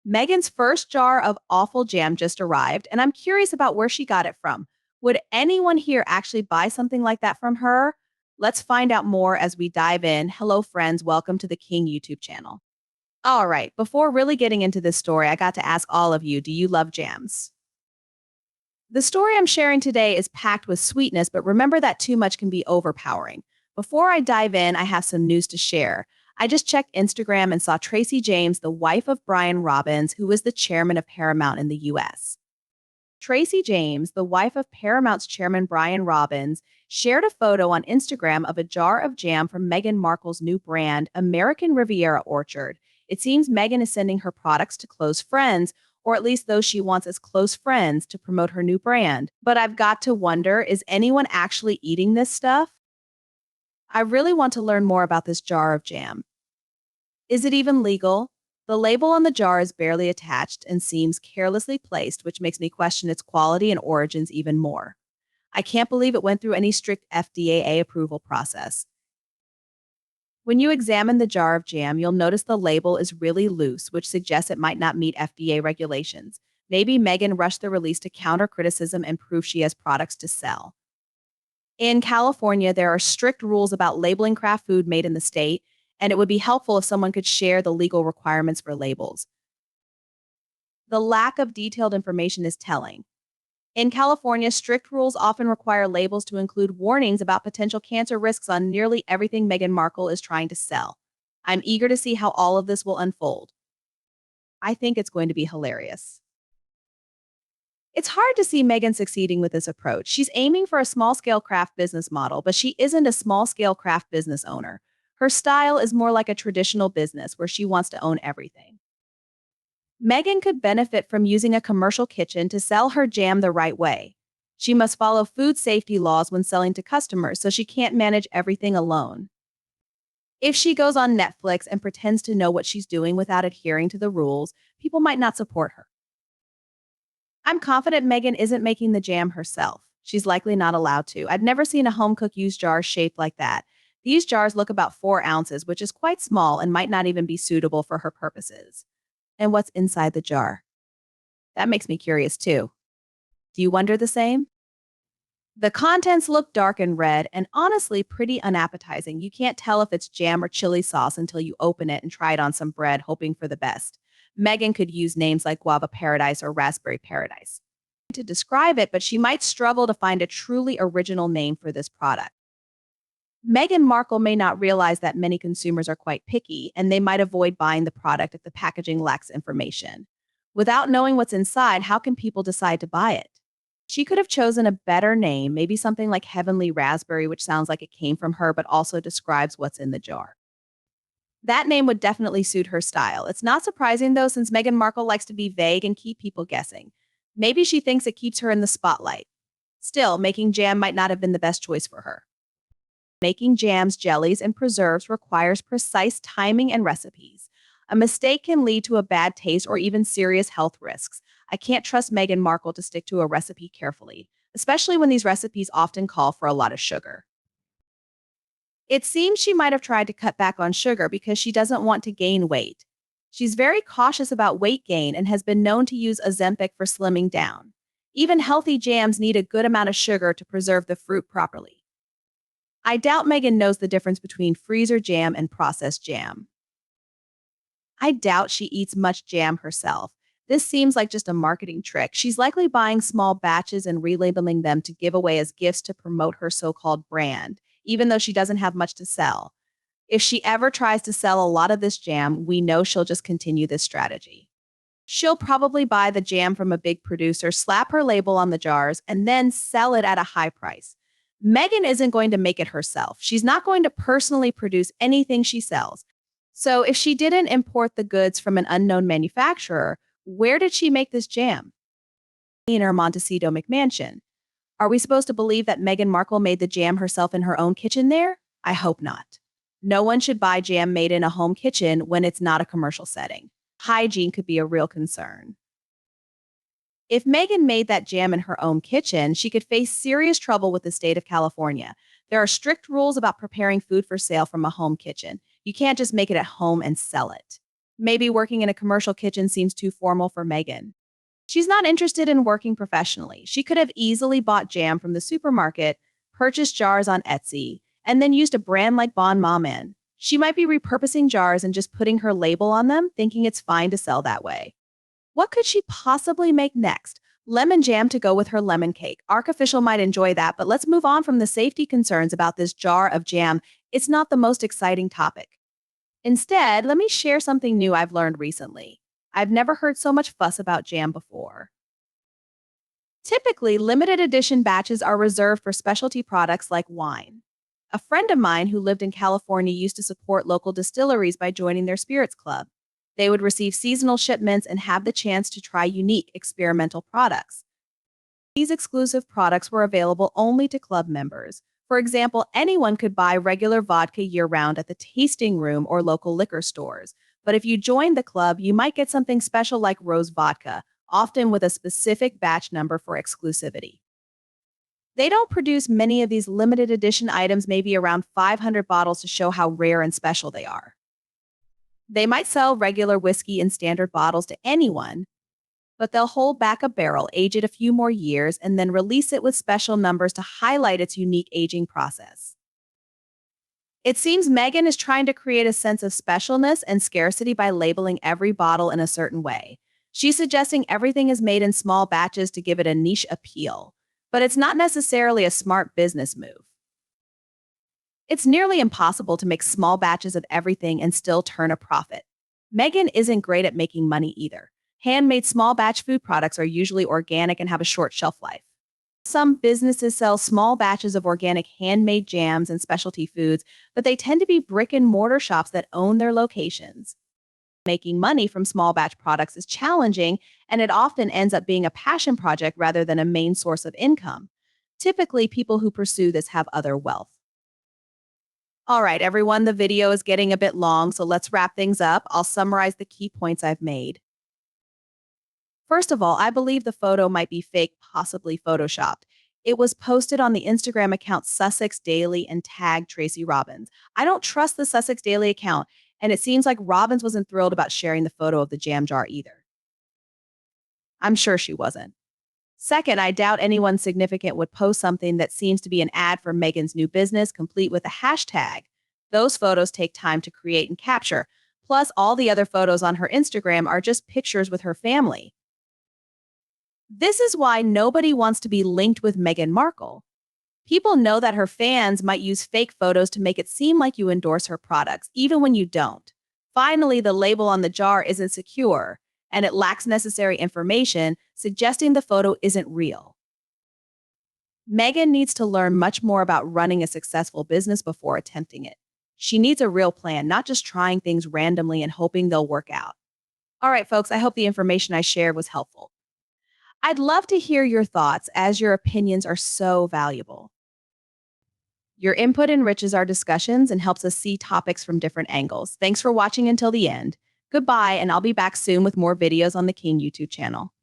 Megan's first jar of awful jam just arrived, and I'm curious about where she got it from. Would anyone here actually buy something like that from her? Let's find out more as we dive in. Hello, friends. Welcome to the King YouTube channel. All right, before really getting into this story, I got to ask all of you, do you love jams? The story I'm sharing today is packed with sweetness, but remember that too much can be overpowering. Before I dive in, I have some news to share. I just checked Instagram and saw Tracy James, the wife of Brian Robbins, who is the chairman of Paramount in the US. Tracy James, the wife of Paramount's chairman Brian Robbins, shared a photo on Instagram of a jar of jam from Meghan Markle's new brand, American Riviera Orchard. It seems Meghan is sending her products to close friends, or at least those she wants as close friends, to promote her new brand. But I've got to wonder, is anyone actually eating this stuff? I really want to learn more about this jar of jam. Is it even legal? The label on the jar is barely attached and seems carelessly placed, which makes me question its quality and origins even more. I can't believe it went through any strict FDA approval process. When you examine the jar of jam, you'll notice the label is really loose, which suggests it might not meet FDA regulations. Maybe Meghan rushed the release to counter criticism and prove she has products to sell. In California, there are strict rules about labeling craft food made in the state, and it would be helpful if someone could share the legal requirements for labels. The lack of detailed information is telling. In California, strict rules often require labels to include warnings about potential cancer risks on nearly everything Meghan Markle is trying to sell. I'm eager to see how all of this will unfold. I think it's going to be hilarious. It's hard to see Meghan succeeding with this approach. She's aiming for a small scale craft business model, but she isn't a small scale craft business owner. Her style is more like a traditional business where she wants to own everything. Meghan could benefit from using a commercial kitchen to sell her jam the right way. She must follow food safety laws when selling to customers, so she can't manage everything alone. If she goes on Netflix and pretends to know what she's doing without adhering to the rules, people might not support her. I'm confident Meghan isn't making the jam herself. She's likely not allowed to. I've never seen a home cook use jars shaped like that. These jars look about 4 ounces, which is quite small and might not even be suitable for her purposes. And what's inside the jar? That makes me curious too. Do you wonder the same? The contents look dark and red and honestly pretty unappetizing. You can't tell if it's jam or chili sauce until you open it and try it on some bread, hoping for the best. Meghan could use names like Guava Paradise or Raspberry Paradise to describe it, but she might struggle to find a truly original name for this product. Meghan Markle may not realize that many consumers are quite picky, and they might avoid buying the product if the packaging lacks information. Without knowing what's inside, how can people decide to buy it? She could have chosen a better name, maybe something like Heavenly Raspberry, which sounds like it came from her, but also describes what's in the jar. That name would definitely suit her style. It's not surprising, though, since Meghan Markle likes to be vague and keep people guessing. Maybe she thinks it keeps her in the spotlight. Still, making jam might not have been the best choice for her. Making jams, jellies, and preserves requires precise timing and recipes. A mistake can lead to a bad taste or even serious health risks. I can't trust Meghan Markle to stick to a recipe carefully, especially when these recipes often call for a lot of sugar. It seems she might have tried to cut back on sugar because she doesn't want to gain weight. She's very cautious about weight gain and has been known to use Ozempic for slimming down. Even healthy jams need a good amount of sugar to preserve the fruit properly. I doubt Meghan knows the difference between freezer jam and processed jam. I doubt she eats much jam herself. This seems like just a marketing trick. She's likely buying small batches and relabeling them to give away as gifts to promote her so-called brand, even though she doesn't have much to sell. If she ever tries to sell a lot of this jam, we know she'll just continue this strategy. She'll probably buy the jam from a big producer, slap her label on the jars, and then sell it at a high price. Meghan isn't going to make it herself. She's not going to personally produce anything she sells. So if she didn't import the goods from an unknown manufacturer, where did she make this jam? In her Montecito McMansion. Are we supposed to believe that Meghan Markle made the jam herself in her own kitchen there? I hope not. No one should buy jam made in a home kitchen when it's not a commercial setting. Hygiene could be a real concern. If Meghan made that jam in her own kitchen, she could face serious trouble with the state of California. There are strict rules about preparing food for sale from a home kitchen. You can't just make it at home and sell it. Maybe working in a commercial kitchen seems too formal for Megan. She's not interested in working professionally. She could have easily bought jam from the supermarket, purchased jars on Etsy, and then used a brand like Bon Maman. She might be repurposing jars and just putting her label on them, thinking it's fine to sell that way. What could she possibly make next? Lemon jam to go with her lemon cake. Arc Official might enjoy that, but let's move on from the safety concerns about this jar of jam. It's not the most exciting topic. Instead, let me share something new I've learned recently. I've never heard so much fuss about jam before. Typically, limited edition batches are reserved for specialty products like wine. A friend of mine who lived in California used to support local distilleries by joining their spirits club. They would receive seasonal shipments and have the chance to try unique experimental products. These exclusive products were available only to club members. For example, anyone could buy regular vodka year-round at the tasting room or local liquor stores. But if you joined the club, you might get something special like rose vodka, often with a specific batch number for exclusivity. They don't produce many of these limited edition items, maybe around 500 bottles to show how rare and special they are. They might sell regular whiskey in standard bottles to anyone, but they'll hold back a barrel, age it a few more years, and then release it with special numbers to highlight its unique aging process. It seems Megan is trying to create a sense of specialness and scarcity by labeling every bottle in a certain way. She's suggesting everything is made in small batches to give it a niche appeal, but it's not necessarily a smart business move. It's nearly impossible to make small batches of everything and still turn a profit. Megan isn't great at making money either. Handmade small batch food products are usually organic and have a short shelf life. Some businesses sell small batches of organic handmade jams and specialty foods, but they tend to be brick and mortar shops that own their locations. Making money from small batch products is challenging, and it often ends up being a passion project rather than a main source of income. Typically, people who pursue this have other wealth. All right, everyone, the video is getting a bit long, so let's wrap things up. I'll summarize the key points I've made. First of all, I believe the photo might be fake, possibly photoshopped. It was posted on the Instagram account Sussex Daily and tagged Tracy Robbins. I don't trust the Sussex Daily account, and it seems like Robbins wasn't thrilled about sharing the photo of the jam jar either. I'm sure she wasn't. Second, I doubt anyone significant would post something that seems to be an ad for Megan's new business, complete with a hashtag. Those photos take time to create and capture. Plus, all the other photos on her Instagram are just pictures with her family. This is why nobody wants to be linked with Meghan Markle. People know that her fans might use fake photos to make it seem like you endorse her products, even when you don't. Finally, the label on the jar isn't secure, and it lacks necessary information, suggesting the photo isn't real. Megan needs to learn much more about running a successful business before attempting it. She needs a real plan, not just trying things randomly and hoping they'll work out. All right, folks, I hope the information I shared was helpful. I'd love to hear your thoughts, as your opinions are so valuable. Your input enriches our discussions and helps us see topics from different angles. Thanks for watching until the end. Goodbye, and I'll be back soon with more videos on the King YouTube channel.